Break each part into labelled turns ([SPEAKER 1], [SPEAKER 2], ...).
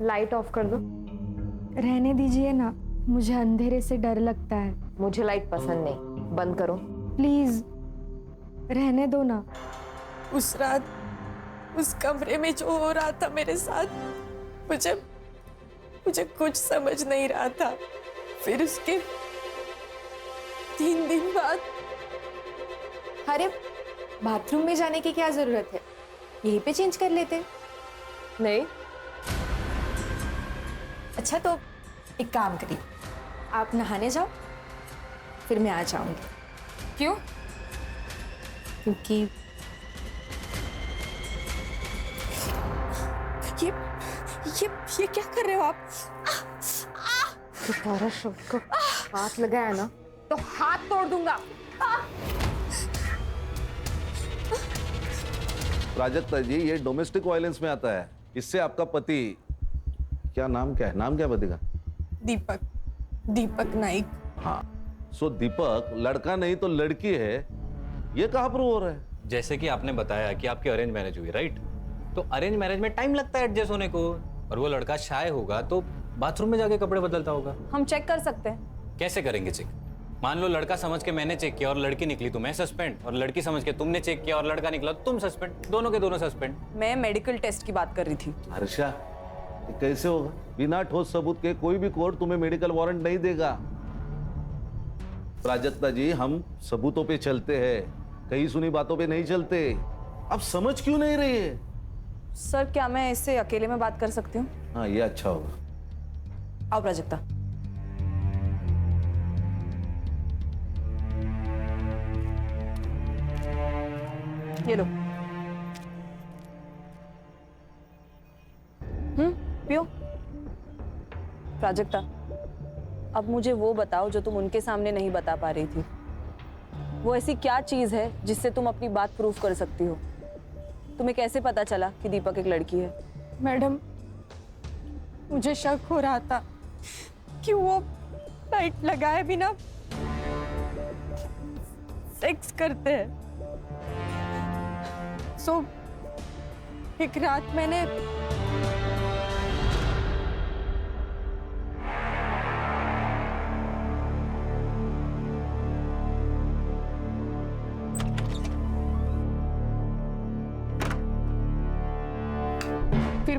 [SPEAKER 1] Light of कर दो।
[SPEAKER 2] रहने दीजिए ना, मुझे अंधेरे से डर लगता है।
[SPEAKER 1] मुझे लाइट पसंद नहीं, बंद करो।
[SPEAKER 2] प्लीज रहने दो ना।
[SPEAKER 3] उस रात उस कमरे में जो हो रहा था मेरे साथ, मुझे कुछ समझ नहीं रहा था। फिर उसके 3 दिन बाद।
[SPEAKER 1] अरे बाथरूम में जाने की क्या जरूरत है, यहीं पे चेंज कर लेते। नहीं। अच्छा तो एक काम करिए, आप नहाने जाओ, फिर मैं आ जाऊंगी।
[SPEAKER 4] क्यों?
[SPEAKER 1] क्योंकि
[SPEAKER 3] ये क्या कर रहे हो आप?
[SPEAKER 1] तुम्हारा शब्द को हाथ लगाया ना तो हाथ तोड़ दूंगा।
[SPEAKER 5] प्राजक्ता जी, ये डोमेस्टिक वायलेंस में आता है। इससे आपका पति, नाम क्या है पति का?
[SPEAKER 3] दीपक नाइक।
[SPEAKER 5] हाँ, सो दीपक लड़का नहीं तो लड़की है, ये कहाँ प्रूव हो रहा है?
[SPEAKER 6] जैसे कि आपने बताया कि आपकी अरेंज मैरिज हुई, राइट? तो अरेंज मैरिज में टाइम लगता है एडजस्ट होने को, और वो लड़का शाय होगा तो बाथरूम में जाके कपड़े बदलता होगा।
[SPEAKER 4] हम चेक कर सकते हैं।
[SPEAKER 6] कैसे करेंगे चेक? मान लो लड़का समझ के मैंने चेक किया और लड़की निकली तो मैं सस्पेंड, और लड़की समझ के तुमने चेक किया और लड़का निकला तो तुम सस्पेंड, दोनों के दोनों सस्पेंड।
[SPEAKER 4] मैं मेडिकल टेस्ट की बात कर रही थी।
[SPEAKER 5] हर्षा, ये कैसे होगा? बिना ठोस सबूत के कोई भी कोर्ट तुम्हें मेडिकल वारंट नहीं देगा। प्राजक्ता जी, हम सबूतों पे चलते हैं, कहीं सुनी बातों पे नहीं चलते। आप समझ क्यों नहीं रही है?
[SPEAKER 4] सर क्या मैं इससे अकेले में बात कर सकती हूँ?
[SPEAKER 5] हाँ, ये अच्छा होगा।
[SPEAKER 4] आओ प्राजक्ता। ये लो। पियो। प्राजक्ता, अब मुझे वो बताओ जो तुम उनके सामने नहीं बता पा रही थी। वो ऐसी क्या चीज है जिससे तुम अपनी बात प्रूफ कर सकती हो? तुम्हें कैसे पता चला कि दीपक एक लड़की है?
[SPEAKER 3] मैडम, मुझे शक हो रहा था कि वो लाइट लगाए बिना सेक्स करते हैं। सो एक रात मैंने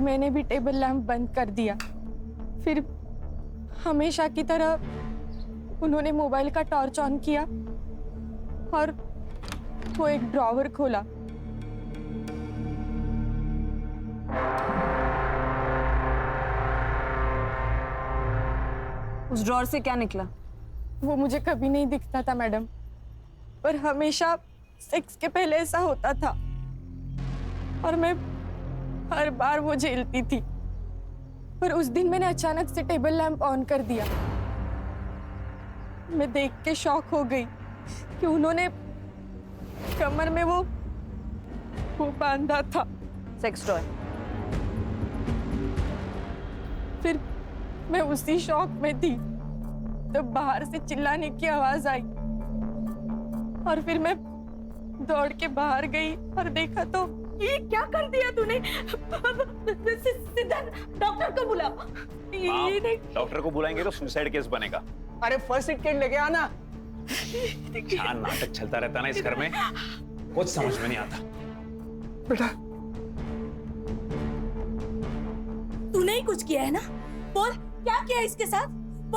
[SPEAKER 3] मैंने भी टेबल लैंप बंद कर दिया। फिर हमेशा की तरह उन्होंने मोबाइल का टॉर्च ऑन किया और वो एक ड्रॉवर खोला।
[SPEAKER 4] उस ड्रॉर से क्या निकला?
[SPEAKER 3] वो मुझे कभी नहीं दिखता था मैडम, पर हमेशा सेक्स के पहले ऐसा होता था और मैं हर बार वो झेलती थी। पर उस दिन मैंने अचानक से टेबल लैंप ऑन कर दिया। मैं देख के शॉक हो गई कि उन्होंने कमर में वो बांधा था,
[SPEAKER 4] सेक्स टॉय।
[SPEAKER 3] फिर मैं उसी शॉक में थी तब बाहर से चिल्लाने की आवाज आई और फिर मैं दौड़ के बाहर गई और देखा तो ये क्या कर दिया तूने? सीधा डॉक्टर को बुला।
[SPEAKER 7] डॉक्टर को बुलाएंगे तो सुसाइड केस बनेगा।
[SPEAKER 8] अरे फर्स्ट एड किट लेके आना।
[SPEAKER 7] क्या नाटक चलता रहता ना इस घर में, कुछ समझ में नहीं आता।
[SPEAKER 8] बेटा,
[SPEAKER 9] तूने ही कुछ किया है ना? बोल, क्या किया इसके साथ?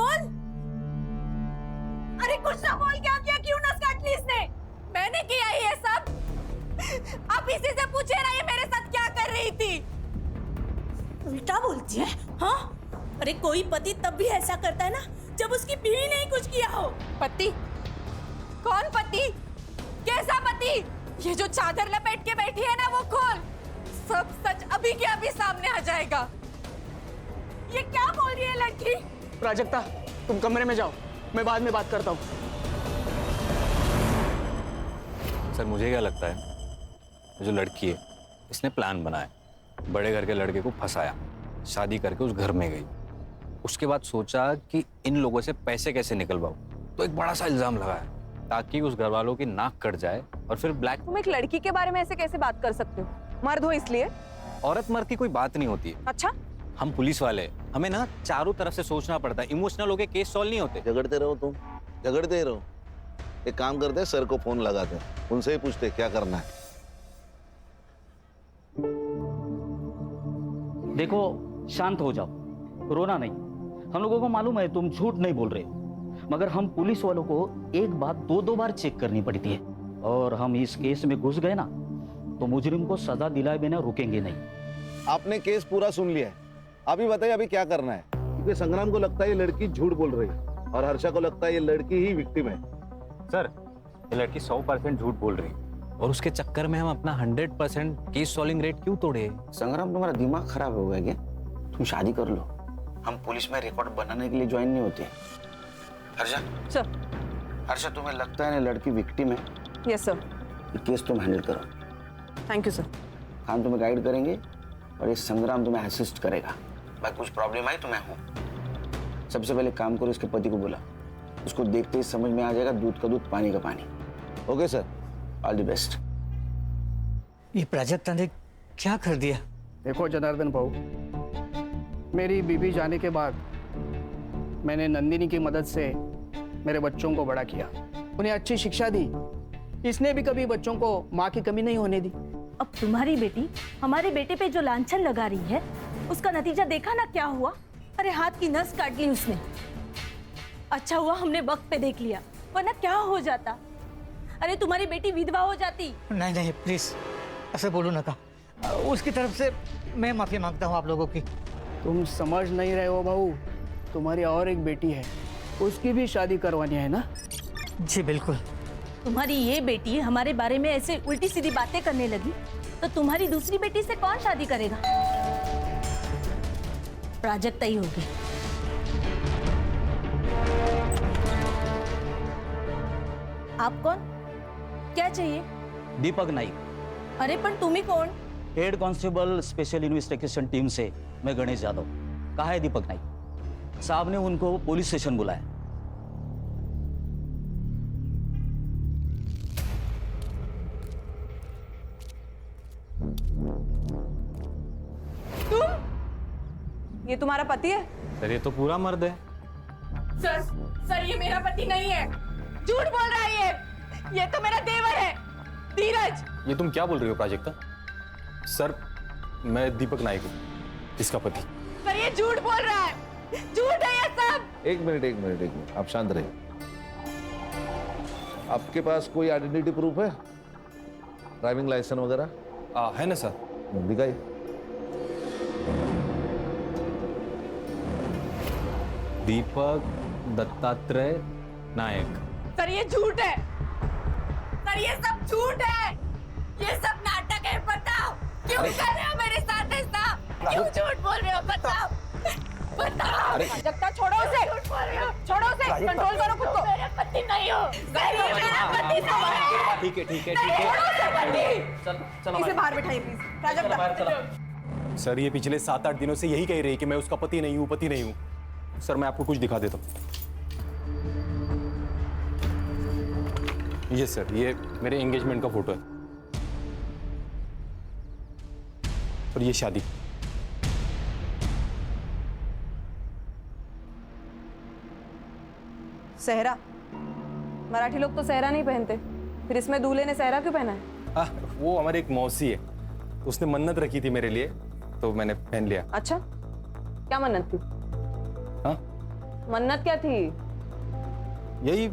[SPEAKER 9] बोल। अरे कुछ ना बोल, क्या किया? क्यों नस काट ली इसने? मैंने किया ये सब। आप इसी से पूछे ना ये मेरे साथ क्या कर रही थी? उल्टा बोलती है, हाँ? अरे कोई पति तब भी ऐसा करता है ना जब उसकी बीवी ने ही कुछ किया हो।
[SPEAKER 3] पति? कौन पति? कैसा पति? ये जो चादर लपेट के बैठी है ना वो खोल, सब सच अभी के अभी सामने आ जाएगा। ये क्या बोल रही है लड़की?
[SPEAKER 8] प्राजक्ता, तुम कमरे में जाओ, मैं बाद में बात करता हूँ।
[SPEAKER 6] सर मुझे क्या लगता है, जो लड़की है इसने प्लान बनाया, बड़े घर के लड़के को फंसाया, शादी करके उस घर में गई, उसके बाद सोचा कि इन लोगों से पैसे कैसे निकलवाऊं, तो एक बड़ा सा इल्जाम लगाया ताकि उस घर वालों की नाक कट जाए और फिर ब्लैक।
[SPEAKER 4] तुम एक लड़की के बारे में ऐसे कैसे बात कर सकते हो? मर्द हो इसलिए?
[SPEAKER 6] औरत मर्द की कोई बात नहीं होती है।
[SPEAKER 4] अच्छा,
[SPEAKER 6] हम पुलिस वाले, हमें ना चारों तरफ से सोचना पड़ता है, इमोशनल होके केस सॉल्व नहीं होते।
[SPEAKER 5] झगड़ते रहो तुम, झगड़ते ही रहो। एक काम करते हैं, सर को फोन लगाते हैं, उनसे ही पूछते क्या करना है।
[SPEAKER 10] देखो शांत हो जाओ, रोना नहीं। हम लोगों को मालूम है तुम झूठ नहीं बोल रहे हो, मगर हम पुलिस वालों को एक बात दो बार चेक करनी पड़ती है, और हम इस केस में घुस गए ना तो मुजरिम को सजा दिलाए बिना रुकेंगे नहीं।
[SPEAKER 5] आपने केस पूरा सुन लिया है, अभी बताइए अभी क्या करना है। क्योंकि संग्राम को लगता है ये लड़की झूठ बोल रही है और हर्षा को लगता है ये लड़की ही विक्टिम है।
[SPEAKER 6] सर, ये लड़की 100% झूठ बोल रही है और उसके चक्कर में हम अपना 100% केस सॉल्विंग रेट क्यों तोड़े?
[SPEAKER 8] संग्राम, तुम्हारा दिमाग खराब हो गया क्या? तुम शादी कर लो, हम पुलिस में रिकॉर्ड बनाने के लिए ज्वाइन नहीं होते। हर्षा
[SPEAKER 4] सर।
[SPEAKER 8] हर्षा, तुम्हें लगता है ना लड़की विक्टिम है?
[SPEAKER 4] Yes sir.
[SPEAKER 8] ये केस तुम हैंडल करो।
[SPEAKER 4] Thank you sir.
[SPEAKER 8] हम तुम्हें गाइड करेंगे और ये संग्राम तुम्हें असिस्ट करेगा। भाई कुछ प्रॉब्लम आई तो मैं हूँ। सबसे पहले काम करो, इसके पति को बुला, उसको देखते ही समझ में आ जाएगा दूध का दूध पानी का पानी।
[SPEAKER 5] Okay sir,
[SPEAKER 8] all the best.
[SPEAKER 11] ये प्राजक्ता ने क्या कर दिया?
[SPEAKER 8] देखो जनार्दन भाऊ, मेरी बीवी जाने के बाद मैंने नंदिनी की मदद से मेरे बच्चों को बड़ा किया, उन्हें अच्छी शिक्षा दी। इसने भी कभी बच्चों को माँ की कमी नहीं होने दी।
[SPEAKER 9] अब तुम्हारी बेटी हमारे बेटे पे जो लांछन लगा रही है, उसका नतीजा देखा ना क्या हुआ? अरे हाथ की नस काट ली उसने। अच्छा हुआ हमने वक्त पे देख लिया, वरना क्या हो जाता? अरे तुम्हारी बेटी विधवा हो जाती।
[SPEAKER 11] नहीं नहीं प्लीज ऐसे बोलो ना का। उसकी तरफ से मैं माफी मांगता हूँ आप लोगों की।
[SPEAKER 8] तुम समझ नहीं रहे हो भाऊ, तुम्हारी और एक बेटी है, उसकी भी शादी करवानी है ना?
[SPEAKER 11] जी बिल्कुल।
[SPEAKER 9] तुम्हारी ये बेटी हमारे बारे में ऐसे उल्टी सीधी बातें करने लगी तो तुम्हारी दूसरी बेटी से कौन शादी करेगा? प्राजक्ता ही होगी। आप कौन? क्या चाहिए?
[SPEAKER 10] दीपक नाइक।
[SPEAKER 9] अरे पर तुम ही कौन?
[SPEAKER 10] Head constable special investigation team से मैं गणेश यादव। कहा है दीपक नाइक? साहब ने उनको पुलिस स्टेशन बुलाया।
[SPEAKER 4] ये तुम्हारा पति है?
[SPEAKER 6] सर, ये तो पूरा मर्द है।
[SPEAKER 3] सर ये मेरा पति नहीं है, झूठ बोल रहा है ये तो मेरा देवर है, धीरज।
[SPEAKER 6] ये तुम क्या बोल रही हो प्राजक्ता? सर, मैं दीपक नाइक हूँ, इसका पति।
[SPEAKER 3] सर ये झूठ बोल रहा है, झूठ है ये सब।
[SPEAKER 5] एक मिनट, आप शांत रहिए। आपके पास कोई आइडेंटिटी प्रूफ है? ड्राइविंग लाइसेंस वगैरह?
[SPEAKER 6] है ना सर।
[SPEAKER 5] दिखाइए।
[SPEAKER 6] दीपक दत्तात्रेय नायक।
[SPEAKER 3] सर ये झूठ है, सर ये सब झूठ है, ये सब नाटक है। बताओ क्यों कर रहे हो मेरे साथ ऐसा? क्यों झूठ बोल रहे हो? बताओ बताओ।
[SPEAKER 4] प्राजक्ता छोड़ो उसे, छोड़ो उसे, कंट्रोल करो खुद को।
[SPEAKER 3] मेरे पति नहीं हो, मेरा पति नहीं है।
[SPEAKER 6] ठीक है।
[SPEAKER 4] इसे बाहर बिठाइए प्लीज। प्राजक्ता।
[SPEAKER 7] सर, ये पिछले 7-8 दिनों से यही कह रही है कि मैं उसका पति नहीं हूँ। सर, मैं आपको कुछ दिखा देता हूँ। ये सर, ये मेरे एंगेजमेंट का फोटो है और ये शादी।
[SPEAKER 4] सहरा, मराठी लोग तो सहरा नहीं पहनते, फिर इसमें दूल्हे ने सहरा क्यों पहना है?
[SPEAKER 7] वो हमारी एक मौसी है, उसने मन्नत रखी थी मेरे लिए, तो मैंने पहन लिया।
[SPEAKER 4] अच्छा, क्या मन्नत थी?
[SPEAKER 7] हाँ?
[SPEAKER 4] मन्नत क्या थी?
[SPEAKER 7] यही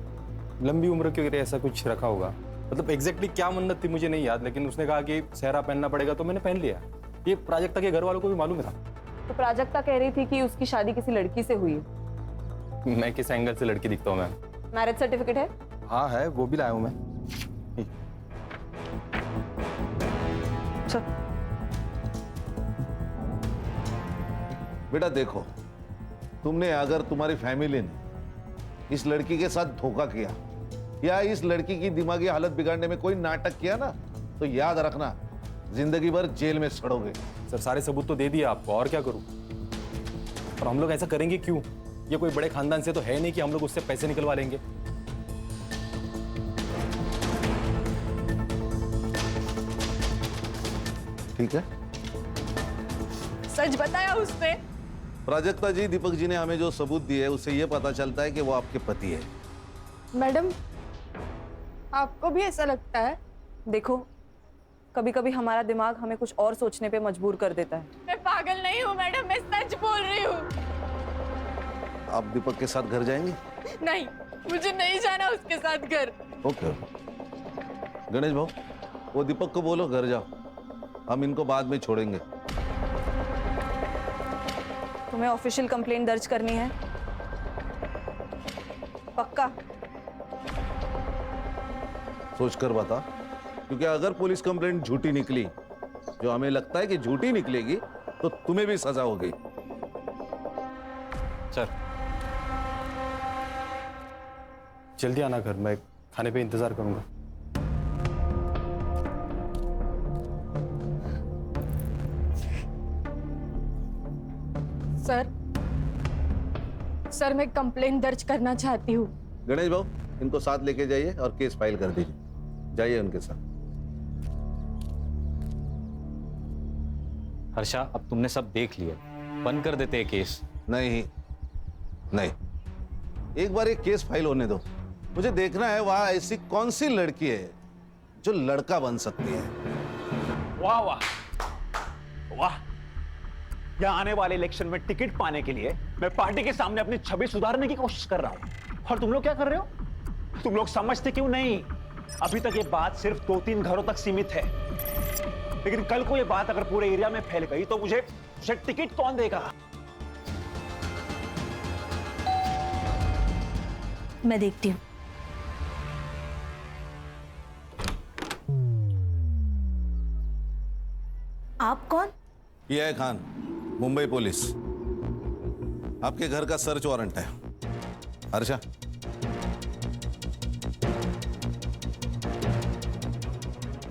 [SPEAKER 7] लंबी उम्र के लिए ऐसा कुछ रखा होगा। मतलब एग्जैक्टली क्या मन्नत थी मुझे नहीं याद, लेकिन उसने कहा कि सहरा पहनना पड़ेगा, तो मैंने पहन लिया। ये प्राजक्ता के घर वालों को भी मालूम था।
[SPEAKER 4] तो प्राजक्ता कह रही थी कि उसकी शादी किसी लड़की से हुई है।
[SPEAKER 7] मैं किस एंगल से लड़की दिखता हूँ मैम?
[SPEAKER 4] मैरिज सर्टिफिकेट है?
[SPEAKER 7] हाँ है, वो भी लाया हूँ मैं।
[SPEAKER 4] अच्छा।
[SPEAKER 5] बेटा देखो, तुमने अगर तुम्हारी फैमिली ने इस लड़की के साथ धोखा किया या इस लड़की की दिमागी हालत बिगाड़ने में कोई नाटक किया ना, तो याद रखना जिंदगी भर जेल में सड़ोगे।
[SPEAKER 7] सर, सारे सबूत तो दे दिए आपको, और क्या करूं? और हम लोग ऐसा करेंगे क्यों? ये कोई बड़े खानदान से तो है नहीं कि हम लोग उससे पैसे निकलवा लेंगे।
[SPEAKER 5] ठीक है?
[SPEAKER 3] सच बताया उसने,
[SPEAKER 5] प्राजक्ता जी, दीपक जी ने हमें जो सबूत दिए उससे यह पता चलता है कि वो आपके पति है।
[SPEAKER 3] मैडम, आपको भी ऐसा लगता है?
[SPEAKER 4] देखो, कभी कभी हमारा दिमाग हमें कुछ और सोचने पे मजबूर कर देता है।
[SPEAKER 3] मैं पागल नहीं हूँ मैडम, मैं सच बोल रही हूँ।
[SPEAKER 5] आप दीपक के साथ घर जाएंगे?
[SPEAKER 3] नहीं, मुझे नहीं जाना उसके साथ घर।
[SPEAKER 5] ओके। गणेश भाऊ, वो दीपक को बोलो घर जाओ, हम इनको बाद में छोड़ेंगे।
[SPEAKER 4] तुम्हें ऑफिशियल कंप्लेंट दर्ज करनी है? पक्का?
[SPEAKER 5] सोच कर बता, क्योंकि अगर पुलिस कंप्लेंट झूठी निकली, जो हमें लगता है कि झूठी निकलेगी, तो तुम्हें भी सजा होगी।
[SPEAKER 6] सर,
[SPEAKER 7] जल्दी आना घर, मैं खाने पे इंतजार करूंगा।
[SPEAKER 3] सर मैं कंप्लेंट दर्ज करना चाहती हूँ।
[SPEAKER 5] गणेश भाऊ, इनको साथ लेके जाइए और केस फाइल कर दीजिए। जाइए उनके साथ।
[SPEAKER 6] हर्षा, अब तुमने सब देख लिया, बंद कर देते हैं केस।
[SPEAKER 5] नहीं नहीं, एक बार ये केस फाइल होने दो। मुझे देखना है वहां ऐसी कौन सी लड़की है जो लड़का बन सकती है।
[SPEAKER 12] वाह वाह वाह! यहाँ आने वाले इलेक्शन में टिकट पाने के लिए मैं पार्टी के सामने अपनी छवि सुधारने की कोशिश कर रहा हूं, और तुम लोग क्या कर रहे हो? तुम लोग समझते क्यों नहीं? अभी तक ये बात सिर्फ 2-3 घरों तक सीमित है, लेकिन कल को ये बात अगर पूरे एरिया में फैल गई तो मुझे टिकट कौन देगा?
[SPEAKER 9] मैं देखती हूँ। आप कौन?
[SPEAKER 5] ये है खान, मुंबई पुलिस। आपके घर का सर्च वारंट है। हर्षा,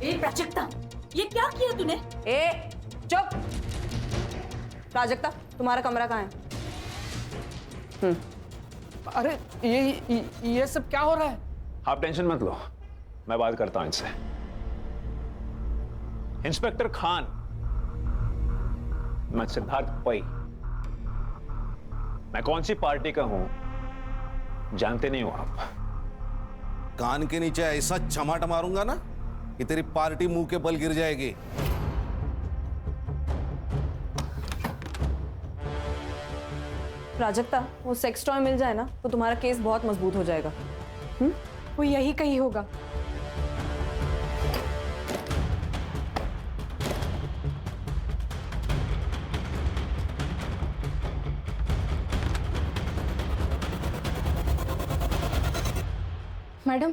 [SPEAKER 9] ए प्राजक्ता, ये क्या किया तूने?
[SPEAKER 4] ए चुप! प्राजक्ता, तुम्हारा कमरा कहाँ है?
[SPEAKER 8] अरे ये सब क्या हो रहा है?
[SPEAKER 12] आप टेंशन मत लो, मैं बात करता हूं इनसे। इंस्पेक्टर खान, मैं सिद्धार्थ पै। मैं कौन सी पार्टी का हूं जानते नहीं हो आप?
[SPEAKER 5] कान के नीचे ऐसा चमाट मारूंगा ना कि तेरी पार्टी मुंह के बल गिर जाएगी।
[SPEAKER 4] प्राजक्ता, वो सेक्स टॉय मिल जाए ना तो तुम्हारा केस बहुत मजबूत हो जाएगा।
[SPEAKER 3] वो यही कहीं होगा। मैडम,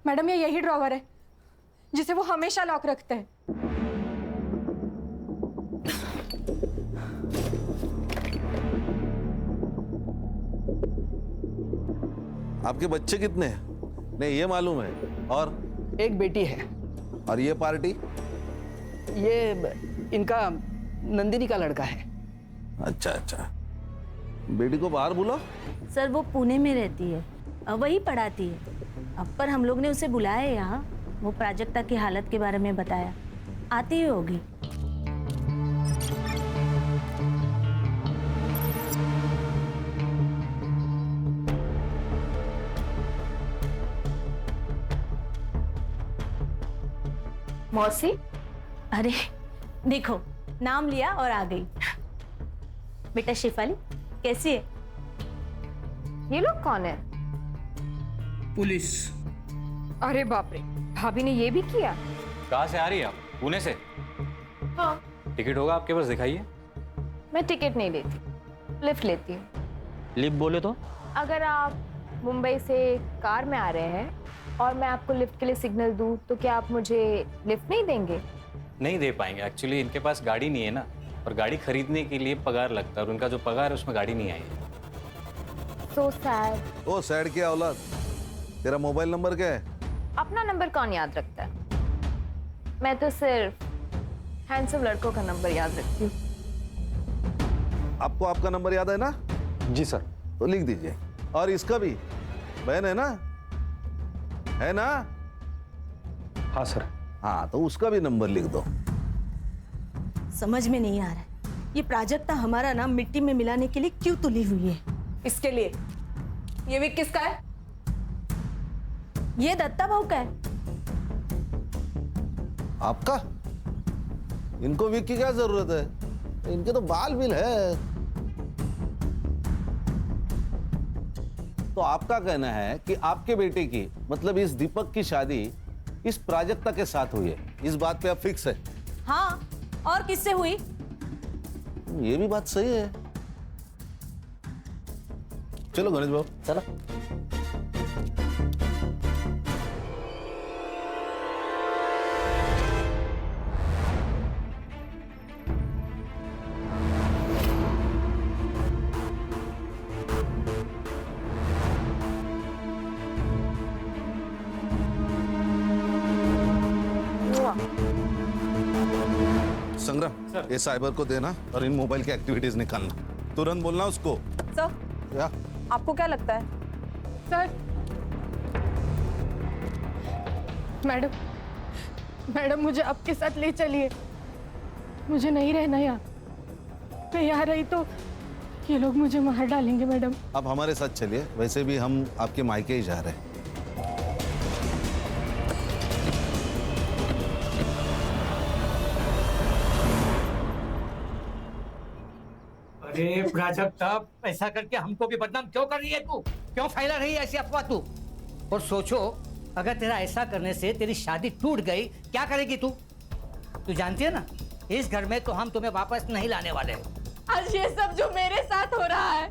[SPEAKER 3] मैडम ये यही ड्रॉवर है जिसे वो हमेशा लॉक रखते हैं।
[SPEAKER 5] आपके बच्चे कितने हैं? नहीं, ये मालूम है। और
[SPEAKER 8] एक बेटी है।
[SPEAKER 5] और ये पार्टी?
[SPEAKER 8] ये इनका नंदिनी का लड़का है।
[SPEAKER 5] अच्छा अच्छा, बेटी को बाहर बुलाओ।
[SPEAKER 9] सर वो पुणे में रहती है, वही पढ़ाती है। अब पर हम लोग ने उसे बुलाया है यहाँ। वो प्राजक्ता की हालत के बारे में बताया, आती ही होगी।
[SPEAKER 1] मौसी,
[SPEAKER 9] अरे देखो, नाम लिया और आ गई। बेटा शिफाली, कैसी है?
[SPEAKER 1] ये लोग कौन है?
[SPEAKER 8] पुलिस।
[SPEAKER 1] अरे बाप रे, भाभी ने ये भी किया?
[SPEAKER 6] कहाँ से आ रही है आप? पुणे से?
[SPEAKER 1] हाँ।
[SPEAKER 6] टिकट होगा आपके पास, दिखाइए।
[SPEAKER 1] मैं टिकट नहीं लेती, लिफ्ट लेती हूँ।
[SPEAKER 10] लिफ्ट बोले तो?
[SPEAKER 1] अगर आप मुंबई से कार में आ रहे हैं और मैं आपको लिफ्ट के लिए सिग्नल दूं, तो क्या आप मुझे लिफ्ट नहीं देंगे?
[SPEAKER 6] नहीं दे पाएंगे, एक्चुअली इनके पास गाड़ी नहीं है ना, और गाड़ी खरीदने के लिए पगार लगता है, और उनका जो पगार है उसमें गाड़ी नहीं आई है।
[SPEAKER 1] So sad।
[SPEAKER 5] ओ सैड क्या औलाद, तेरा मोबाइल नंबर क्या है?
[SPEAKER 1] अपना नंबर कौन याद रखता है? मैं तो सिर्फ हैंडसम लड़कों का नंबर याद रखती हूँ।
[SPEAKER 5] आपको आपका नंबर याद है ना?
[SPEAKER 7] जी सर।
[SPEAKER 5] तो लिख दीजिए। और इसका भी, बहन है ना? है ना?
[SPEAKER 7] हाँ सर।
[SPEAKER 5] हाँ, तो उसका भी नंबर लिख दो।
[SPEAKER 9] समझ में नहीं आ रहा है, ये प्राजक्ता हमारा नाम मिट्टी में मिलाने के लिए क्यों तुली हुई है?
[SPEAKER 4] इसके लिए ये विक किसका है?
[SPEAKER 9] ये दत्ता भाऊ का है।
[SPEAKER 5] आपका? इनको विक की क्या जरूरत है? इनके तो बाल बिल है। तो आपका कहना है कि आपके बेटे की मतलब इस दीपक की शादी इस प्राजक्ता के साथ हुई है, इस बात पे आप फिक्स है?
[SPEAKER 9] हाँ, और किससे हुई?
[SPEAKER 5] ये भी बात सही है। चलो गणेश बाबू चलो। संग्राम, ये साइबर को देना और इन मोबाइल की एक्टिविटीज निकालना। तुरंत बोलना उसको।
[SPEAKER 4] सर,
[SPEAKER 5] या
[SPEAKER 4] आपको क्या लगता है?
[SPEAKER 3] सर, मैडम मुझे आपके साथ ले चलिए। मुझे नहीं रहना यहाँ। मैं यहाँ रही तो ये लोग मुझे मार डालेंगे मैडम।
[SPEAKER 5] आप हमारे साथ चलिए, वैसे भी हम आपके मायके ही जा रहे हैं।
[SPEAKER 11] अरे प्राजक्ता, ऐसा करके हमको भी बदनाम क्यों कर रही है तू? क्यों फैला रही है ऐसी अफवाह तू? और सोचो, अगर तेरा ऐसा करने से तेरी शादी टूट गई, क्या करेगी तू? तू जानती है ना, इस घर में तो हम तुम्हें वापस नहीं लाने वाले।
[SPEAKER 3] आज ये सब जो मेरे साथ हो रहा है,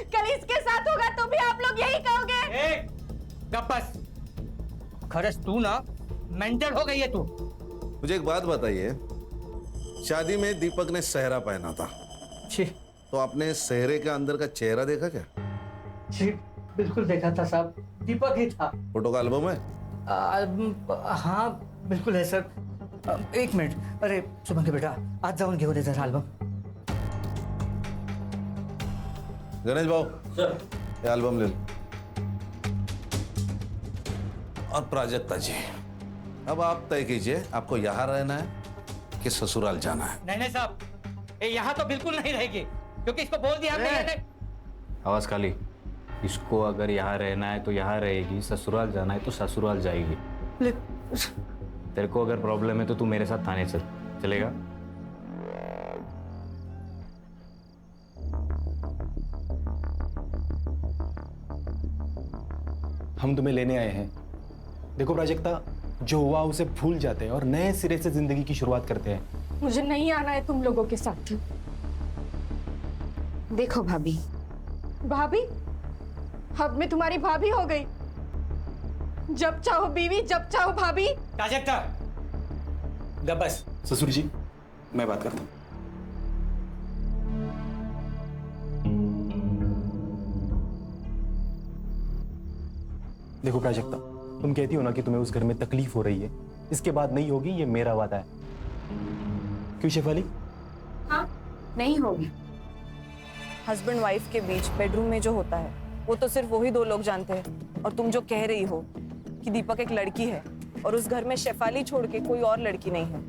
[SPEAKER 3] कल इसके साथ होगा तो भी आप लोग यही कहोगे।
[SPEAKER 11] गप बस। खरस तू ना मेंटल हो गई है तू।
[SPEAKER 5] मुझे एक बात बताइए, शादी में दीपक ने सेहरा पहना था, तो आपने सेहरे के अंदर का चेहरा देखा क्या?
[SPEAKER 11] जी बिल्कुल देखा था साहब, दीपक ही था।
[SPEAKER 5] फोटो का एल्बम है?
[SPEAKER 11] हाँ बिल्कुल है सर। एक मिनट, अरे सुमन के बेटा आज जाऊन घेऊन जरा एल्बम।
[SPEAKER 5] गणेश बाबू सर, ये एल्बम ले लो। और प्राजक्ता जी, अब आप तय कीजिए, आपको यहाँ रहना है कि ससुराल जाना है?
[SPEAKER 11] नहीं साहब, ये यहाँ तो बिल्कुल नहीं रहेगी, क्योंकि इसको बोल दिया हमने।
[SPEAKER 6] आवाज खाली। इसको अगर यहाँ रहना है तो यहाँ रहेगी, ससुराल जाना है तो ससुराल जाएगी। तेरे को अगर प्रॉब्लम है तो तू मेरे साथ थाने चल, चलेगा?
[SPEAKER 7] हम तुम्हें लेने आए हैं। देखो प्राजक्ता, जो हुआ उसे भूल जाते हैं और नए सिरे से जिंदगी की शुरुआत करते हैं।
[SPEAKER 3] मुझे नहीं आना है तुम लोगों के साथ।
[SPEAKER 1] देखो भाभी,
[SPEAKER 3] भाभी? अब मैं तुम्हारी भाभी हो गई। जब चाहो बीवी, जब चाहो भाभी।
[SPEAKER 11] प्राजक्ता गप बस।
[SPEAKER 7] ससुर जी, मैं बात करता हूँ। देखो प्राजक्ता, तुम कहती हो ना कि तुम्हें उस घर में तकलीफ हो रही है, इसके बाद नहीं होगी, ये मेरा वादा है। क्यों शेफाली?
[SPEAKER 1] हाँ, नहीं होगी।
[SPEAKER 4] हस्बैंड वाइफ के बीच बेडरूम में जो होता है वो तो सिर्फ वही दो लोग जानते हैं। और तुम जो कह रही हो कि दीपक एक लड़की है और उस घर में शेफाली छोड़ के कोई और लड़की नहीं है,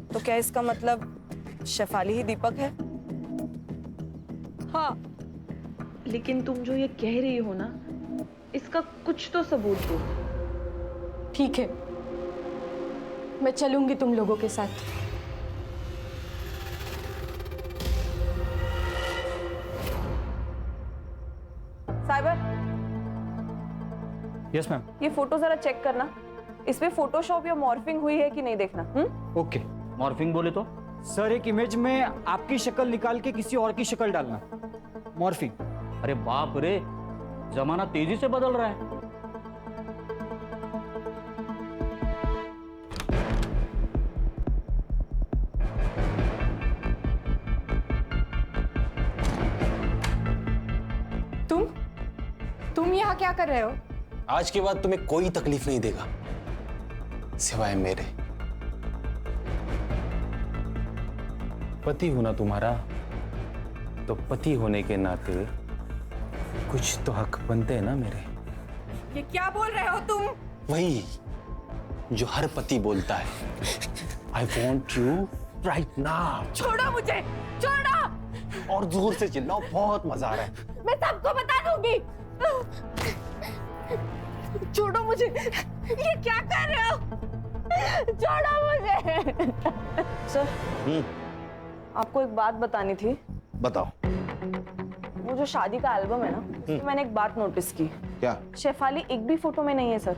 [SPEAKER 4] तो क्या इसका मतलब शेफाली ही दीपक है?
[SPEAKER 3] हाँ,
[SPEAKER 13] लेकिन तुम जो ये कह रही हो ना, इसका कुछ तो सबूत दो।
[SPEAKER 3] ठीक है, मैं चलूंगी तुम लोगों के साथ।
[SPEAKER 4] Cyber,
[SPEAKER 10] yes ma'am.
[SPEAKER 4] ये फोटो जरा चेक करना, इसमें फोटोशॉप या मॉर्फिंग हुई है कि नहीं देखना।
[SPEAKER 10] ओके। मॉर्फिंग बोले तो?
[SPEAKER 14] सर, एक इमेज में आपकी शक्ल निकाल के किसी और की शक्ल डालना, मॉर्फिंग।
[SPEAKER 10] अरे बाप रे, जमाना तेजी से बदल रहा है।
[SPEAKER 3] तुम यहाँ क्या कर रहे हो?
[SPEAKER 7] आज के बाद तुम्हें कोई तकलीफ नहीं देगा सिवाय मेरे। पति होना तुम्हारा, तो पति होने के नाते कुछ तो हक बनते हैं ना मेरे।
[SPEAKER 3] ये क्या बोल रहे हो तुम?
[SPEAKER 7] वही जो हर पति बोलता है, I want you right now।
[SPEAKER 3] छोड़ो मुझे, छोड़ो।
[SPEAKER 12] और जोर से चिल्लाओ, बहुत मजा आ रहा है।
[SPEAKER 9] मैं सबको बता दूंगी। छोड़ो मुझे, ये क्या कर रहे हो? छोड़ो मुझे।
[SPEAKER 4] सर, आपको एक बात बतानी थी।
[SPEAKER 5] बताओ।
[SPEAKER 4] वो जो शादी का एल्बम है ना, उसमें मैंने एक बात नोटिस की।
[SPEAKER 5] क्या?
[SPEAKER 4] शेफाली एक भी फोटो में नहीं है सर।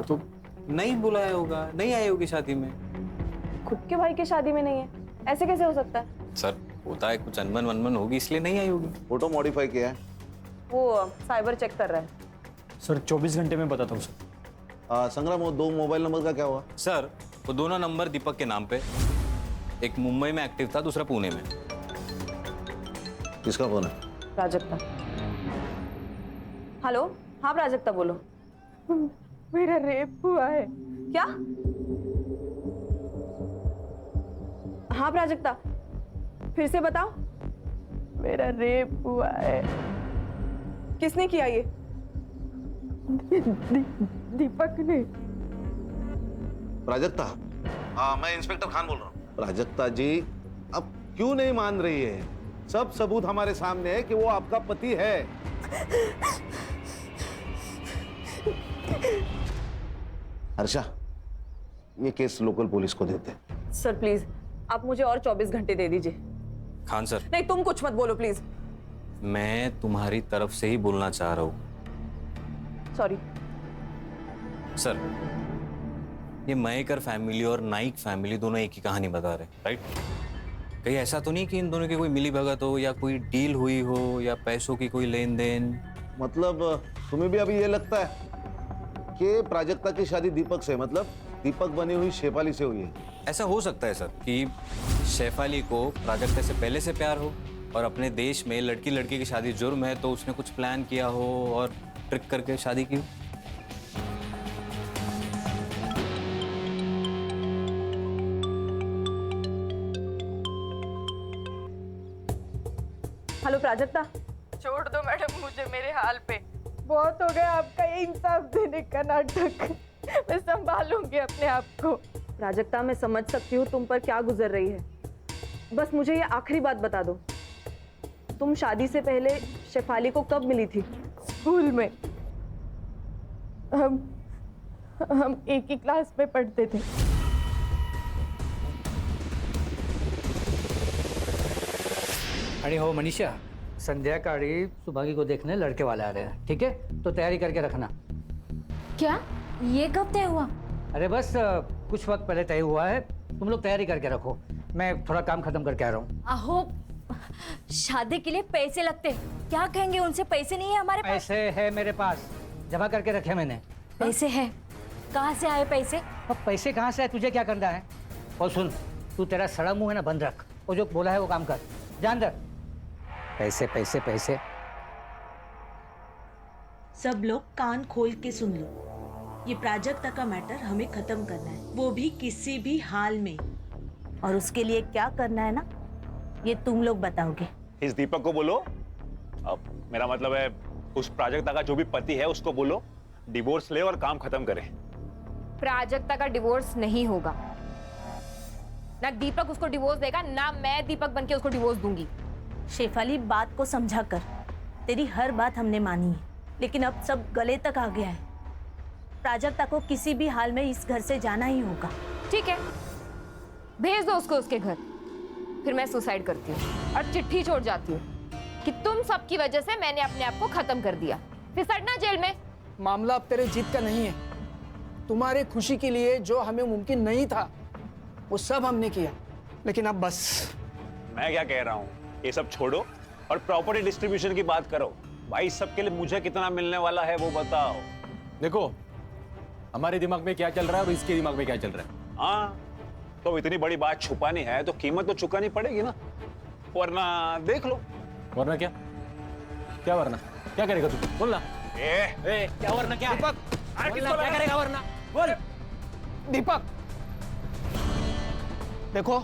[SPEAKER 6] तो नहीं बुलाया होगा, नहीं आई होगी शादी में।
[SPEAKER 4] खुद के भाई की शादी में नहीं है, ऐसे कैसे हो सकता है?
[SPEAKER 6] सर होता है, कुछ अनबन वनबन होगी इसलिए नहीं आई होगी।
[SPEAKER 5] फोटो मॉडिफाई किया है?
[SPEAKER 4] वो साइबर चेक कर रहा है।
[SPEAKER 14] सर 24 घंटे में बताता हूँ सर।
[SPEAKER 5] संग्राम, वो 2 मोबाइल नंबर का क्या हुआ?
[SPEAKER 6] सर वो दोनों नंबर दीपक के नाम पे, एक मुंबई में एक्टिव था, दूसरा पुणे में।
[SPEAKER 5] किसका फोन है?
[SPEAKER 4] प्राजक्ता। हेलो, हाँ प्राजक्ता बोलो।
[SPEAKER 3] मेरा रेप हुआ है।
[SPEAKER 4] क्या? हाँ प्राजक्ता, फिर से बताओ।
[SPEAKER 3] मेरा रेप हुआ है।
[SPEAKER 4] किसने किया ये?
[SPEAKER 3] दीपक ने।
[SPEAKER 5] प्राजक्ता? हाँ, मैं इंस्पेक्टर खान बोल रहा हूँ। प्राजक्ता जी, अब क्यों नहीं मान रही है? सब सबूत हमारे सामने है कि वो आपका पति है। हर्षा, ये केस लोकल पुलिस को देते।
[SPEAKER 4] सर प्लीज, आप मुझे और 24 घंटे दे दीजिए।
[SPEAKER 6] खान सर।
[SPEAKER 4] नहीं, तुम कुछ मत बोलो प्लीज।
[SPEAKER 6] मैं तुम्हारी तरफ से ही बोलना चाह रहा हूँ।
[SPEAKER 4] सॉरी
[SPEAKER 6] सर, ये मयेकर फैमिली और नाइक फैमिली दोनों एक ही कहानी बता रहे, राइट? कहीं ऐसा तो नहीं कि इन दोनों की कोई मिली भगत हो या कोई डील हुई हो या पैसों की कोई लेन देन?
[SPEAKER 5] मतलब तुम्हें भी अभी ये लगता है कि प्राजक्ता की शादी दीपक से, मतलब दीपक बनी हुई शेफाली से हुई है?
[SPEAKER 6] ऐसा हो सकता है सर कि शेफाली को प्राजक्ता से पहले से प्यार हो और अपने देश में लड़की लड़की की शादी जुर्म है, तो उसने कुछ प्लान किया हो और ट्रिक करके शादी की हो।
[SPEAKER 4] हेलो प्राजक्ता।
[SPEAKER 3] छोड़ दो मैडम मुझे मेरे हाल पे। बहुत हो गया आपका ये इंसाफ देने का नाटक। मैं संभालूंगी अपने आप को।
[SPEAKER 4] प्राजक्ता, मैं समझ सकती हूँ तुम पर क्या गुजर रही है। बस मुझे ये आखिरी बात बता दो, तुम शादी से पहले शेफाली को कब मिली थी?
[SPEAKER 3] स्कूल में। हम एक ही क्लास में पढ़ते थे।
[SPEAKER 11] अरे हो मनीषा, संध्याकाळी सुभागी को देखने लड़के वाले आ रहे हैं, ठीक है? तो तैयारी करके रखना।
[SPEAKER 2] क्या? ये कब तय हुआ?
[SPEAKER 11] अरे बस कुछ वक्त पहले तय हुआ है, तुम लोग तैयारी करके रखो। मैं थोड़ा काम खत्म करके आ रहा हूँ।
[SPEAKER 2] आहो, शादी के लिए पैसे लगते, क्या कहेंगे उनसे? पैसे नहीं है हमारे पास।
[SPEAKER 11] पैसे है मेरे पास, जमा करके रखे मैंने।
[SPEAKER 2] पैसे है? कहाँ से आए पैसे?
[SPEAKER 11] अब पैसे कहाँ से आए, तुझे क्या करना है? और सुन, तू तेरा सड़ा मुंह है ना बंद रख, वो जो बोला है वो काम कर, ध्यान रख। पैसे पैसे पैसे।
[SPEAKER 9] सब लोग कान खोल के सुन लो, ये प्राजक्ता का मैटर हमें खत्म करना है, वो भी किसी भी हाल में। और उसके लिए क्या करना है ना, ये तुम लोग बताओगे।
[SPEAKER 12] इस दीपक को बोलो, अब मेरा मतलब है उस प्राजक्ता का जो भी पति है उसको बोलो डिवोर्स ले और काम खत्म करे।
[SPEAKER 1] प्राजक्ता का डिवोर्स नहीं होगा। ना दीपक उसको डिवोर्स देगा, ना मैं दीपक बनके उसको डिवोर्स दूंगी।
[SPEAKER 9] शेफाली, बात को समझा कर। तेरी हर बात हमने मानी है, लेकिन अब सब गले तक आ गया है। प्राजक्ता को किसी भी हाल में इस घर से जाना ही होगा।
[SPEAKER 1] ठीक है, भेज दो उसको उसके घर, फिर मैं सुसाइड करती हूँ और चिट्ठी छोड़ जाती हूँ कि तुम सबकी वजह से मैंने अपने आप को खत्म कर दिया, फिर सड़ना जेल में।
[SPEAKER 8] मामला अब तेरे जीत का नहीं है। तुम्हारी खुशी के लिए जो हमें मुमकिन नहीं था वो सब हमने किया, लेकिन अब बस।
[SPEAKER 12] मैं क्या कह रहा हूँ, ये सब छोड़ो और प्रॉपर्टी डिस्ट्रीब्यूशन की बात करो। भाई सबके लिए मुझे कितना मिलने वाला है वो बताओ।
[SPEAKER 7] देखो, हमारे दिमाग में क्या चल रहा है और इसके दिमाग में क्या चल रहा है।
[SPEAKER 12] हाँ, तो इतनी बड़ी बात छुपानी है तो कीमत तो चुकानी पड़ेगी ना, वरना देख लो।
[SPEAKER 7] वरना क्या? क्या वरना? क्या करेगा तू? बोल ना।
[SPEAKER 11] क्या वरना क्या?
[SPEAKER 8] दीपक,
[SPEAKER 11] क्या करेगा वरना? बोल।
[SPEAKER 8] दीपक, देखो,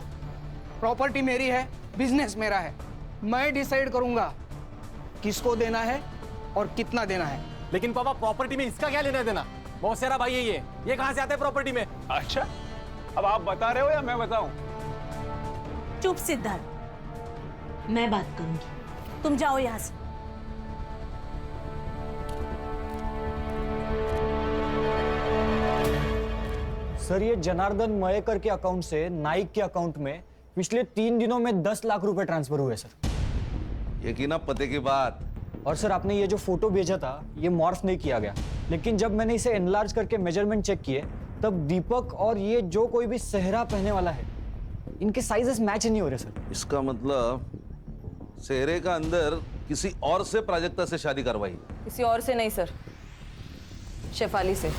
[SPEAKER 8] प्रॉपर्टी मेरी है, बिजनेस मेरा है। मैं डिसाइड करूंगा किसको देना है और कितना देना है।
[SPEAKER 7] लेकिन पापा, प्रॉपर्टी में इसका क्या लेना देना? बहुत सारा भाई है ये कहां से आता है प्रॉपर्टी में?
[SPEAKER 12] अच्छा, अब आप बता रहे हो या मैं बताऊं?
[SPEAKER 9] चुप सिद्धार्थ, मैं बात करूंगी, तुम जाओ यहाँ से।
[SPEAKER 14] सर ये जनार्दन मयेकर के अकाउंट से नाइक के अकाउंट में पिछले 3 दिनों में 10 लाख रुपए ट्रांसफर हुए सर।
[SPEAKER 5] ये की ना पते की बात।
[SPEAKER 14] और सर आपने ये जो फोटो भेजा था ये मॉर्फ नहीं किया गया, लेकिन जब मैंने इसे एनलार्ज करके मेजरमेंट चेक किए तब दीपक और ये जो कोई भी सेहरा पहनने वाला है इनके साइजेस मैच नहीं हो रहे सर।
[SPEAKER 5] इसका मतलब सेहरे का अंदर किसी और से प्राजक्ता से शादी करवाई।
[SPEAKER 4] किसी और से नहीं सर, शेफाली से।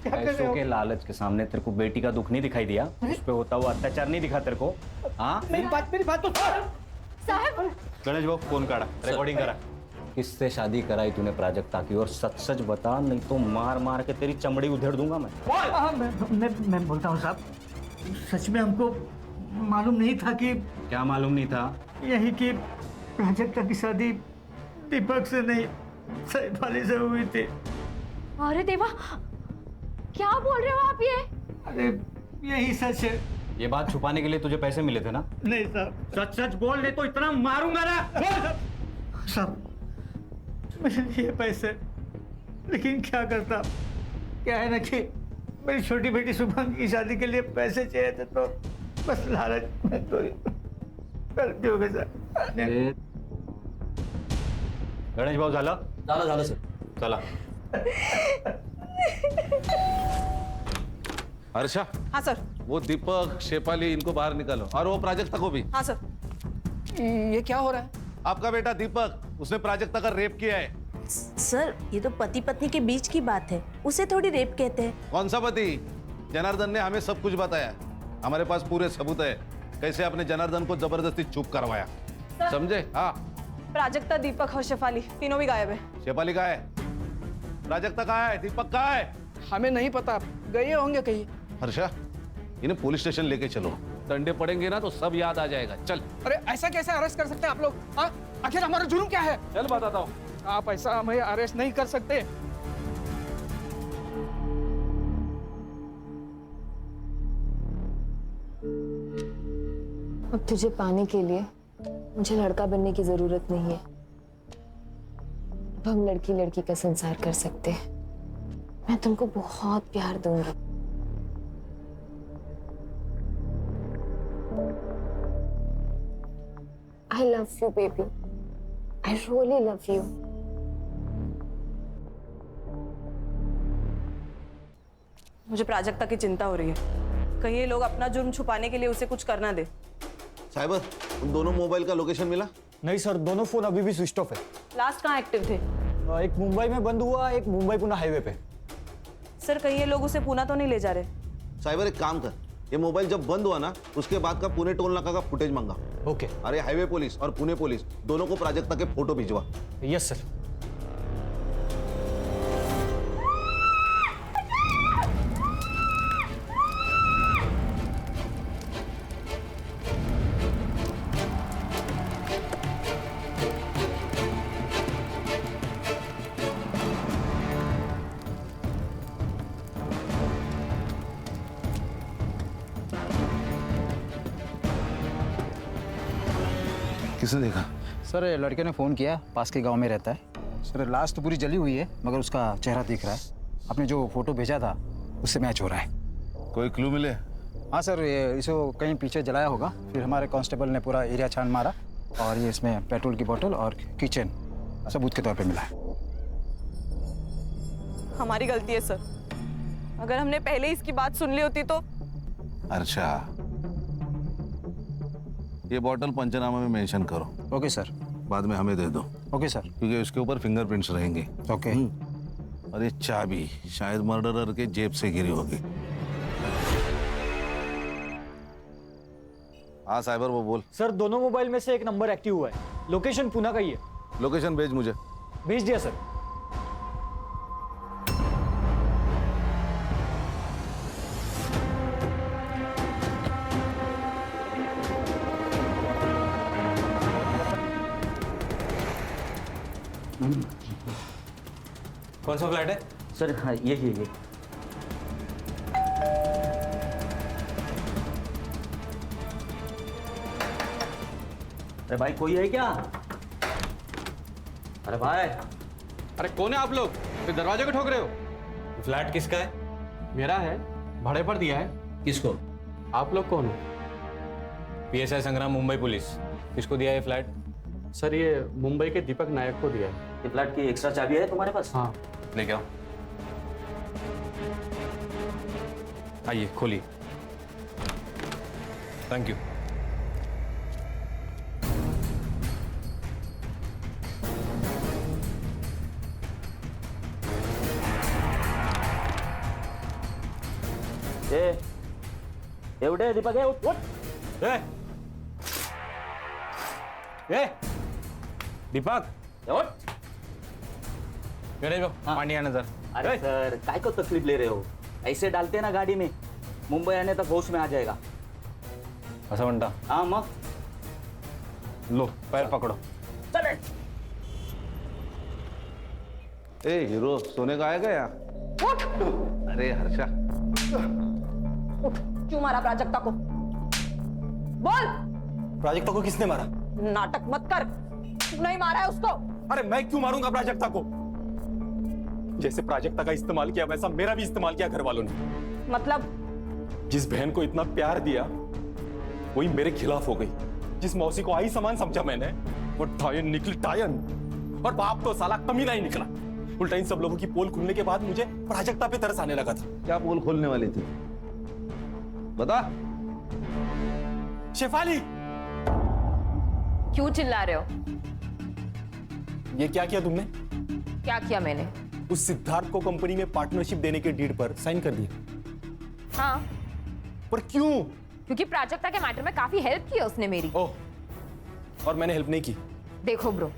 [SPEAKER 6] पैसों के लालच के सामने तेरे को बेटी का दुख नहीं दिखाई दिया? उस पे होता हुआ अत्याचार नहीं दिखा तेरे को? हाँ
[SPEAKER 11] मेरी बात तो
[SPEAKER 1] साहब
[SPEAKER 7] गणेश बाबू फोन काढ़ा, रिकॉर्डिंग करा।
[SPEAKER 6] किससे शादी कराई तूने प्राजक्ता की? और सच सच बता, नहीं तो मार मार के तेरी चमड़ी उधेड़ दूंगा मैं।
[SPEAKER 11] मैं बोलता हूँ साहब, सच में हमको मालूम नहीं था कि
[SPEAKER 6] क्या मालूम नहीं था?
[SPEAKER 11] यही कि प्राजक्ता की शादी दीपक से नहीं सैफाली से हुई थी।
[SPEAKER 1] अरे देवा, क्या बोल रहे हो आप ये?
[SPEAKER 11] अरे यही सच है।
[SPEAKER 6] ये बात छुपाने के लिए तुझे पैसे मिले थे ना?
[SPEAKER 11] नहीं साहब, सच सच बोल नहीं तो इतना मारूंगा ना। साहब मैंने लिए पैसे, लेकिन क्या करता, क्या है ना कि मेरी छोटी बेटी शुभांगी की शादी के लिए पैसे चाहिए थे, तो बस लालच में तो गलती हो गई सर।
[SPEAKER 6] गणेश भाऊ झालं
[SPEAKER 7] झालं सर।
[SPEAKER 6] चला।
[SPEAKER 5] हर्षा,
[SPEAKER 4] हाँ सर।
[SPEAKER 5] वो दीपक, शेफाली इनको बाहर निकालो, और वो प्राजक्ता को भी।
[SPEAKER 4] हाँ सर।
[SPEAKER 8] ये क्या हो रहा है?
[SPEAKER 5] आपका बेटा दीपक, उसने प्राजक्ता का रेप किया है।
[SPEAKER 9] सर ये तो पति पत्नी के बीच की बात है, उसे थोड़ी रेप कहते हैं।
[SPEAKER 5] कौन सा पति? जनार्दन ने हमें सब कुछ बताया, हमारे पास पूरे सबूत है कैसे आपने जनार्दन को जबरदस्ती चुप करवाया। समझे? हाँ।
[SPEAKER 4] प्राजक्ता, दीपक और शेफाली तीनों भी गायब है।
[SPEAKER 5] शेफाली कहाँ है? प्राजक्ता कहाँ है? दीपक कहाँ है?
[SPEAKER 8] हमें नहीं पता, गए होंगे कहीं।
[SPEAKER 5] हर्षा, इन्हें पुलिस स्टेशन लेके चलो, डंडे पड़ेंगे ना तो सब याद आ जाएगा। चल।
[SPEAKER 8] अरे ऐसा कैसे अरेस्ट कर सकते हैं आप लोग? हाँ, आखिर हमारा जुर्म क्या है?
[SPEAKER 5] चल बताता हूँ।
[SPEAKER 8] आप ऐसा हमें अरेस्ट नहीं कर सकते।
[SPEAKER 1] अब तुझे पाने के लिए मुझे लड़का बनने की जरूरत नहीं है। अब हम लड़की लड़की का संसार कर सकते हैं। मैं तुमको बहुत प्यार दूंगी। I love you, baby. I really love you.
[SPEAKER 4] मुझे प्राजक्ता की चिंता हो रही है, कहीं ये लोग अपना जुर्म छुपाने के लिए उसे कुछ करना दे।
[SPEAKER 5] साइबर, उन दोनों मोबाइल का लोकेशन मिला?
[SPEAKER 14] नहीं सर, दोनों फोन अभी भी स्विच ऑफ है।
[SPEAKER 4] लास्ट कहाँ एक्टिव थे?
[SPEAKER 14] एक मुंबई में बंद हुआ, एक मुंबई पुणे हाईवे पे।
[SPEAKER 4] सर कहीं ये लोग उसे पूना तो नहीं ले जा रहे?
[SPEAKER 5] साइबर एक काम कर, ये मोबाइल जब बंद हुआ ना उसके बाद का पुणे टोल नाका का फुटेज मांगा।
[SPEAKER 14] ओके।
[SPEAKER 5] अरे हाईवे पुलिस और पुणे पुलिस दोनों को प्राजक्ता के फोटो भिजवा।
[SPEAKER 14] Yes sir.
[SPEAKER 5] किसने देखा?
[SPEAKER 8] सर लड़के ने फ़ोन किया, पास के गांव में रहता है। सर लाश तो पूरी जली हुई है, मगर उसका चेहरा दिख रहा है। आपने जो फोटो भेजा था उससे मैच हो रहा है।
[SPEAKER 5] कोई क्लू मिले?
[SPEAKER 8] हाँ सर, ये इसको कहीं पीछे जलाया होगा, फिर हमारे कांस्टेबल ने पूरा एरिया छान मारा और ये इसमें पेट्रोल की बोतल और किचन सबूत के तौर पे मिला है।
[SPEAKER 4] हमारी गलती है सर, अगर हमने पहले इसकी बात सुन ली होती तो।
[SPEAKER 5] अच्छा, ये बोतल पंचनामा में मेंशन करो।
[SPEAKER 8] Okay sir.
[SPEAKER 5] बाद में हमें दे दो।
[SPEAKER 8] Okay sir.
[SPEAKER 5] क्योंकि उसके ऊपर फिंगरप्रिंट्स रहेंगे।
[SPEAKER 8] ओके।
[SPEAKER 5] और ये चाबी शायद मर्डरर के जेब से गिरी होगी। हाँ साइबर, वो बोल।
[SPEAKER 14] सर दोनों मोबाइल में से एक नंबर एक्टिव हुआ है, लोकेशन पुणे का ही है।
[SPEAKER 5] लोकेशन भेज मुझे।
[SPEAKER 14] भेज दिया सर।
[SPEAKER 7] कौन सा फ्लैट है?
[SPEAKER 10] सर हाँ ये अरे भाई कोई है क्या? अरे भाई,
[SPEAKER 7] अरे कौन है आप लोग? फिर दरवाजे को ठोक रहे हो?
[SPEAKER 6] फ्लैट किसका है?
[SPEAKER 7] मेरा है, भाड़े पर दिया है।
[SPEAKER 6] किसको?
[SPEAKER 7] आप लोग कौन हो?
[SPEAKER 6] PSI संग्राम, मुंबई पुलिस। किसको दिया है फ्लैट?
[SPEAKER 7] सर ये मुंबई के दीपक नायक को दिया है।
[SPEAKER 10] ये फ्लैट की एक्स्ट्रा चाबी है तुम्हारे पास?
[SPEAKER 7] हाँ।
[SPEAKER 6] लेके आओ। आइए खोलिए। Thank you.
[SPEAKER 10] एवढे दीपक है, उठ उठ।
[SPEAKER 6] दीपक
[SPEAKER 10] उठ।
[SPEAKER 6] गणेश भाऊ पानी आना सर।
[SPEAKER 10] अरे सर काय को तकलीफ ले रहे हो? ऐसे डालते हैं ना गाड़ी में, मुंबई आने तक होश में आ जाएगा।
[SPEAKER 6] असं म्हणता?
[SPEAKER 10] हाँ मग
[SPEAKER 6] लो पैर पकड़ो।
[SPEAKER 10] चल।
[SPEAKER 5] ए हीरो, सोने का आएगा यहाँ? अरे हर्षा,
[SPEAKER 4] क्यों मारा प्राजक्ता को? बोल।
[SPEAKER 7] प्राजक्ता को किसने मारा?
[SPEAKER 4] नाटक मत कर, नहीं मारा है उसको।
[SPEAKER 7] अरे मैं क्यों मारूंगा प्राजक्ता को? जैसे प्राजक्ता का इस्तेमाल किया वैसा मेरा भी इस्तेमाल किया घर वालों ने।
[SPEAKER 4] मतलब?
[SPEAKER 7] जिस बहन को इतना प्यार दिया वही मेरे खिलाफ हो गई। जिस मौसी को आई समान समझा मैंने, वो टायन निकली टायन। और बाप तो साला कमीना ही निकला। उल्टा इन सब लोगों की पोल खुलने के बाद मुझे प्राजक्ता पे तरस आने लगा था।
[SPEAKER 5] क्या पोल खोलने वाली थी? बता।
[SPEAKER 7] शेफाली,
[SPEAKER 1] क्यों चिल्ला रहे हो?
[SPEAKER 7] ये क्या किया तुमने?
[SPEAKER 1] क्या किया मैंने?
[SPEAKER 7] उस सिद्धार्थ को कंपनी में पार्टनरशिप देने के डीड पर साइन कर दिया।
[SPEAKER 1] हाँ।
[SPEAKER 7] पर क्यों?
[SPEAKER 1] क्योंकि प्राजक्ता के मैटर में काफी हेल्प की उसने मेरी।
[SPEAKER 7] ओह, और मैंने हेल्प नहीं की?
[SPEAKER 1] देखो ब्रो,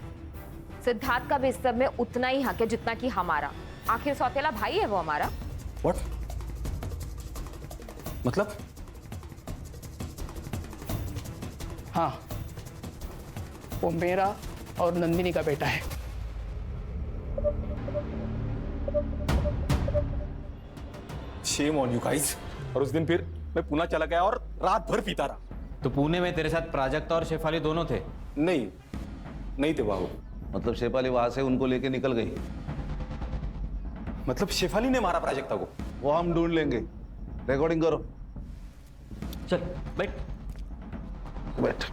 [SPEAKER 1] सिद्धार्थ का भी इस सब में उतना ही हक है जितना कि हमारा। आखिर सौतेला भाई है वो हमारा।
[SPEAKER 7] What? मतलब?
[SPEAKER 8] हाँ, वो मेरा और नंदिनी का बेटा है।
[SPEAKER 7] Shame on you guys। और उस दिन फिर मैं पुणे चला गया और रात भर पीता रहा।
[SPEAKER 6] तो पुणे में तेरे साथ प्राजक्ता और शेफाली दोनों थे?
[SPEAKER 7] नहीं थे बाबू।
[SPEAKER 5] मतलब शेफाली वहां से उनको लेके निकल गई?
[SPEAKER 7] मतलब शेफाली ने मारा प्राजक्ता को?
[SPEAKER 5] वो हम ढूंढ लेंगे। रिकॉर्डिंग करो।
[SPEAKER 10] चल बैठ।
[SPEAKER 5] बैठ।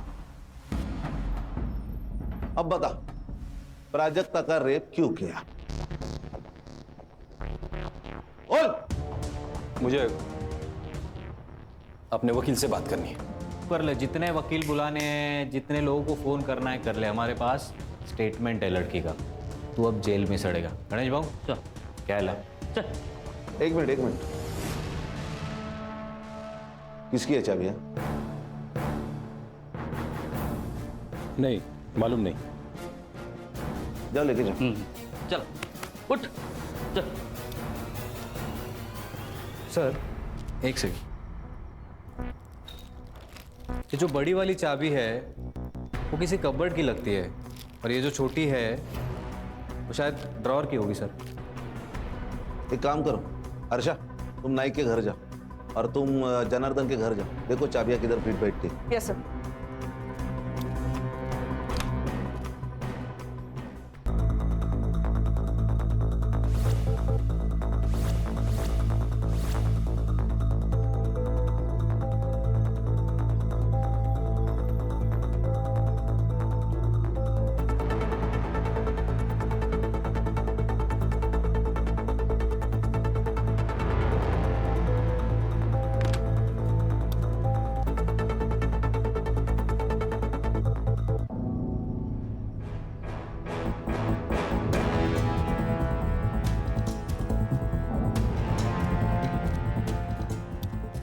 [SPEAKER 5] अब बता, प्राजक्ता का रेप क्यों किया? बोल।
[SPEAKER 7] मुझे अपने वकील से बात करनी है।
[SPEAKER 6] कर ले, जितने वकील बुलाने हैं, जितने लोगों को फोन करना है कर ले। हमारे पास स्टेटमेंट है लड़की का। तू अब जेल में सड़ेगा। गणेश भाऊ चल। क्या है ला?
[SPEAKER 5] चल। एक मिनट। किसकी है चाबियां?
[SPEAKER 7] नहीं मालूम नहीं।
[SPEAKER 5] जाओ लेके जाओ।
[SPEAKER 10] चल उठ चल।
[SPEAKER 6] सर एक सेकंड। ये जो बड़ी वाली चाबी है वो किसी कबर्ड की लगती है, और ये जो छोटी है वो शायद ड्रॉअर की होगी सर।
[SPEAKER 5] एक काम करो हर्षा, तुम नाइक के घर जाओ और तुम जनार्दन के घर जाओ। देखो चाबियां किधर फिट बैठती।
[SPEAKER 4] Yes sir.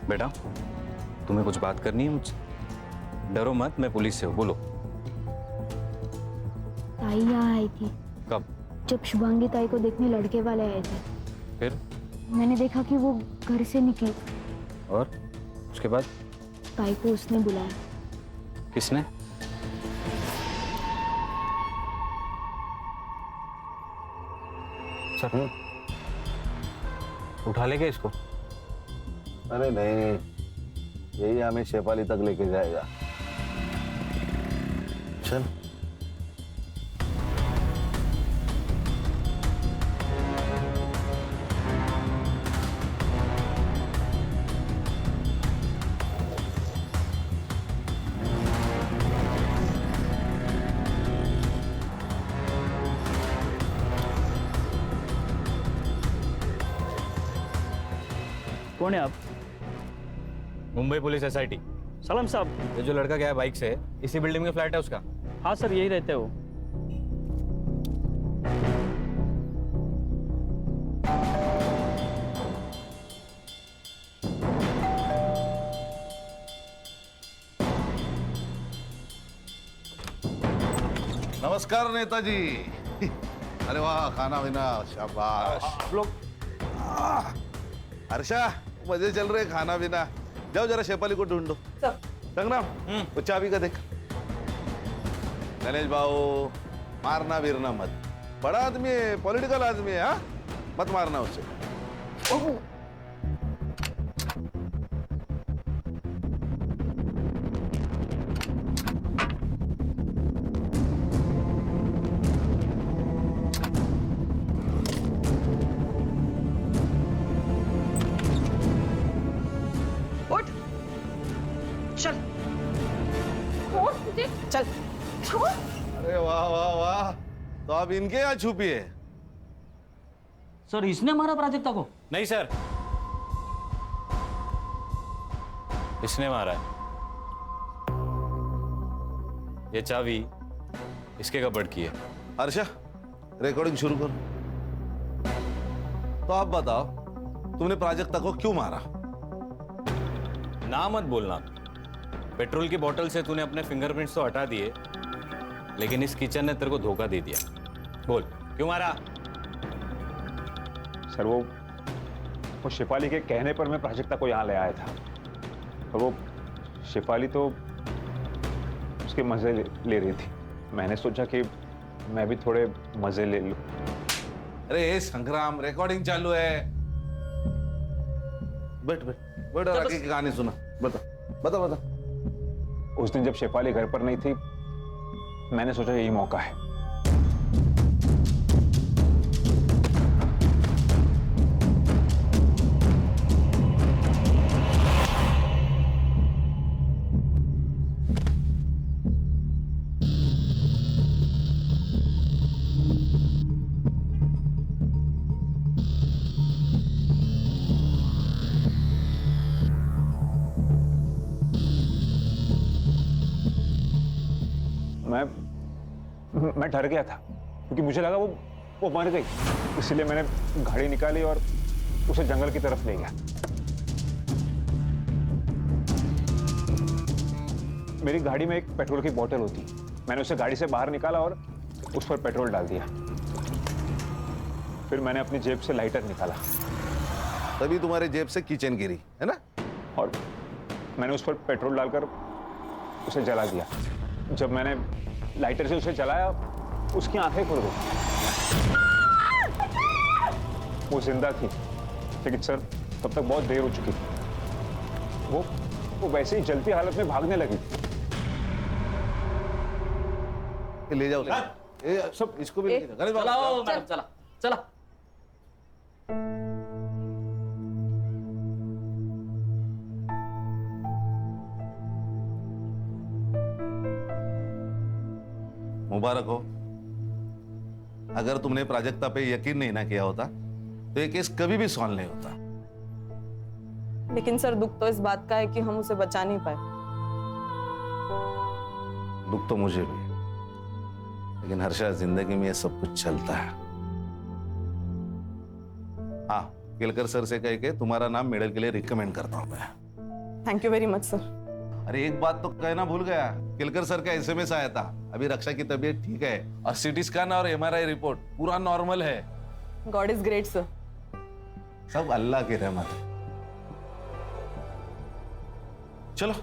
[SPEAKER 6] बेटा तुम्हें कुछ बात करनी है मुझसे? डरो मत, मैं पुलिस से हूँ। बोलो।
[SPEAKER 2] ताई यहाँ आई थी
[SPEAKER 6] कब?
[SPEAKER 2] जब शुभांगी ताई को देखने लड़के वाले आए थे।
[SPEAKER 6] फिर?
[SPEAKER 2] मैंने देखा कि वो घर से निकली
[SPEAKER 6] और उसके बाद?
[SPEAKER 2] ताई को उसने बुलाया।
[SPEAKER 6] किसने? सर उठा ले क्या इसको?
[SPEAKER 5] अरे नहीं, यही हमें शेफाली तक लेके जाएगा। चल।
[SPEAKER 10] कौन है आप?
[SPEAKER 6] Mumbai police SIT।
[SPEAKER 10] सलाम साहब।
[SPEAKER 6] ये जो लड़का गया है बाइक से, इसी बिल्डिंग में फ्लैट है उसका?
[SPEAKER 10] हाँ सर, यही रहते हो।
[SPEAKER 5] नमस्कार नेताजी। अरे वाह, खाना पीना शाबाश।
[SPEAKER 12] आप लोग
[SPEAKER 5] हर्षा, मजे चल रहे खाना पीना। जाओ जरा शेफाली को ढूंढो। संग्राम, वो चाबी का देख। गणेश भाऊ, मारना बिरना मत। बड़ा आदमी है, पॉलिटिकल आदमी है, हाँ? मत मारना उसे।
[SPEAKER 4] चल।
[SPEAKER 5] अरे वाह वाह वाह, तो आप इनके यहाँ छुपी है?
[SPEAKER 10] सर, इसने मारा प्राजक्ता को?
[SPEAKER 6] नहीं सर, इसने मारा है। ये चाबी इसके कपबोर्ड की है।
[SPEAKER 5] हर्षा, रिकॉर्डिंग शुरू करो। तो आप बताओ, तुमने प्राजक्ता को क्यों मारा?
[SPEAKER 6] ना मत बोलना। पेट्रोल की बोतल से तूने अपने फिंगरप्रिंट्स तो हटा दिए, लेकिन इस किचन ने तेरे को धोखा दे दिया। बोल, क्यों मारा?
[SPEAKER 12] सर, वो शेफाली के कहने पर मैं प्राजक्ता को यहाँ ले आया था, और वो शेफाली तो उसके मजे ले रही थी। मैंने सोचा कि मैं भी थोड़े मजे ले लूं।
[SPEAKER 5] अरे संग्राम, रिकॉर्डिंग चालू है। बैठ बैठ बैठ और आगे की कहानी सुना। बता बता बता।
[SPEAKER 12] उस दिन जब शेफाली घर पर नहीं थी, मैंने सोचा यही मौका है। मैं डर गया था, क्योंकि मुझे लगा वो मर गई। इसलिए मैंने गाड़ी निकाली और उसे जंगल की तरफ ले गया। मेरी गाड़ी में एक पेट्रोल की बोतल होती, मैंने उसे गाड़ी से बाहर निकाला और उस पर पेट्रोल डाल दिया। फिर मैंने अपनी जेब से लाइटर निकाला,
[SPEAKER 5] तभी तुम्हारे जेब से किचन गिरी, है ना?
[SPEAKER 12] और मैंने उस पर पेट्रोल डालकर उसे जला दिया। जब मैंने लाइटर से उसे जलाया, उसकी आंखें खुल गई। वो जिंदा थी, लेकिन सर तब तक बहुत देर हो चुकी थी। वो वैसे ही जलती हालत में भागने लगी।
[SPEAKER 5] ले जाओ, ले जाओ। सब इसको भी लेके जाओ। गणेश बाबू,
[SPEAKER 10] चलाओ मैडम, चला चला।
[SPEAKER 5] मुबारक हो। अगर तुमने प्राजक्ता पे यकीन नहीं ना किया होता, तो ये केस कभी भी सॉल्व नहीं होता।
[SPEAKER 4] लेकिन सर, दुख तो इस बात का है कि हम उसे बचा नहीं पाए।
[SPEAKER 5] दुख तो मुझे भी, लेकिन हर्षा, जिंदगी में ये सब कुछ चलता है। हाँ, केलकर सर से कह के तुम्हारा नाम मेडल के लिए रिकमेंड करता हूं मैं।
[SPEAKER 4] Thank you very much sir.
[SPEAKER 5] अरे एक बात तो कहना भूल गया, केलकर सर का SMS आया था। अभी रक्षा की तबीयत ठीक है और CT स्कैन और MRI रिपोर्ट पूरा नॉर्मल है।
[SPEAKER 4] God is great sir.
[SPEAKER 5] सब अल्लाह की रहमत है। चलो